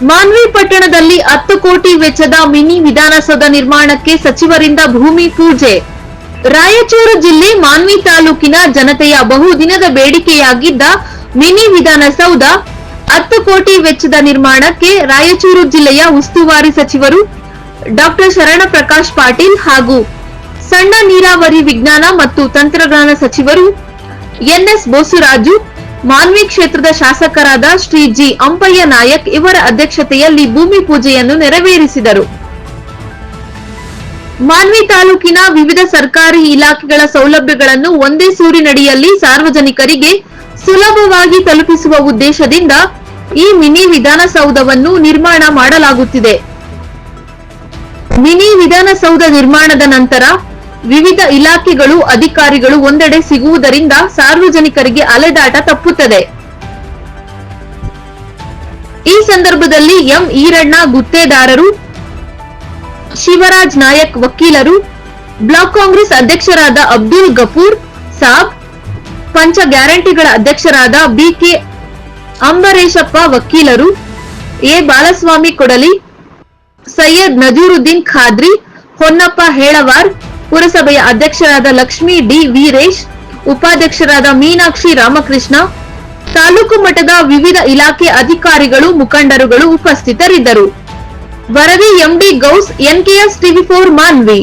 ಮಾನ್ವಿ ಪಟ್ಟಣದಲ್ಲಿ 10 ಕೋಟಿ ವೆಚ್ಚದ ಮಿನಿ ವಿಧಾನಸೌಧ ನಿರ್ಮಾಣಕ್ಕೆ ಸಚಿವರಿಂದ ಭೂಮಿ ಪೂಜೆ. ರಾಯಚೂರು ಜಿಲ್ಲೆ ಮಾನ್ವಿ ತಾಲೂಕಿನ ಜನತೆಯ ಬಹುದಿನದ ಬೇಡಿಕೆಯಾಗಿದ್ದ ಮಿನಿ ವಿಧಾನಸೌಧ 10 ಕೋಟಿ ವೆಚ್ಚದ ನಿರ್ಮಾಣಕ್ಕೆ ರಾಯಚೂರು ಜಿಲ್ಲೆಯ ಉಸ್ತುವಾರಿ ಸಚಿವರು ಡಾ ಶರಣಪ್ರಕಾಶ್ ಪಾಟೀಲ್ ಹಾಗೂ ಸಣ್ಣ ನೀರಾವರಿ ವಿಜ್ಞಾನ ಮತ್ತು ತಂತ್ರಜ್ಞಾನ ಸಚಿವರು ಎನ್ಎಸ್ ಬೋಸರಾಜು, ಮಾನ್ವಿ ಕ್ಷೇತ್ರದ ಶಾಸಕರಾದ ಶ್ರೀ ಜಿ ಅಂಪಯ್ಯ ನಾಯಕ್ ಇವರ ಅಧ್ಯಕ್ಷತೆಯಲ್ಲಿ ಭೂಮಿ ಪೂಜೆಯನ್ನು ನೆರವೇರಿಸಿದರು. ಮಾನ್ವಿ ತಾಲೂಕಿನ ವಿವಿಧ ಸರ್ಕಾರಿ ಇಲಾಖೆಗಳ ಸೌಲಭ್ಯಗಳನ್ನು ಒಂದೇ ಸೂರಿನಡಿಯಲ್ಲಿ ಸಾರ್ವಜನಿಕರಿಗೆ ಸುಲಭವಾಗಿ ತಲುಪಿಸುವ ಉದ್ದೇಶದಿಂದ ಈ ಮಿನಿ ವಿಧಾನಸೌಧವನ್ನು ನಿರ್ಮಾಣ ಮಾಡಲಾಗುತ್ತಿದೆ. ಮಿನಿ ವಿಧಾನಸೌಧ ನಿರ್ಮಾಣದ ನಂತರ ವಿವಿಧ ಇಲಾಖೆಗಳು ಅಧಿಕಾರಿಗಳು ಒಂದೆಡೆ ಸಿಗುವುದರಿಂದ ಸಾರ್ವಜನಿಕರಿಗೆ ಅಲೆದಾಟ ತಪ್ಪುತ್ತದೆ. ಈ ಸಂದರ್ಭದಲ್ಲಿ ಎಂ ಈರಣ್ಣ ಗುತ್ತೇದಾರರು, ಶಿವರಾಜ್ ನಾಯಕ್ ವಕೀಲರು, ಬ್ಲಾಕ್ ಕಾಂಗ್ರೆಸ್ ಅಧ್ಯಕ್ಷರಾದ ಅಬ್ದುಲ್ ಗಫೂರ್ ಸಾಬ್, ಪಂಚ ಗ್ಯಾರಂಟಿಗಳ ಅಧ್ಯಕ್ಷರಾದ ಬಿಕೆ ಅಂಬರೇಶಪ್ಪ ವಕೀಲರು, ಎ ಬಾಲಸ್ವಾಮಿ ಕೊಡಲಿ, ಸೈಯದ್ ನಜೀರುದ್ದೀನ್ ಖಾದ್ರಿ, ಹೊನ್ನಪ್ಪ ಹೇಳವಾರ್, ಪುರಸಭೆಯ ಅಧ್ಯಕ್ಷರಾದ ಲಕ್ಷ್ಮೀ ಡಿ ವೀರೇಶ್, ಉಪಾಧ್ಯಕ್ಷರಾದ ಮೀನಾಕ್ಷಿ ರಾಮಕೃಷ್ಣ, ತಾಲೂಕು ಮಟ್ಟದ ವಿವಿಧ ಇಲಾಖೆ ಅಧಿಕಾರಿಗಳು, ಮುಖಂಡರುಗಳು ಉಪಸ್ಥಿತರಿದ್ದರು. ವರದಿ ಎಂಡಿ ಗೌಸ್, ಎನ್ಕೆಎಸ್ ಟಿವಿ4 ಮಾನ್ವಿ.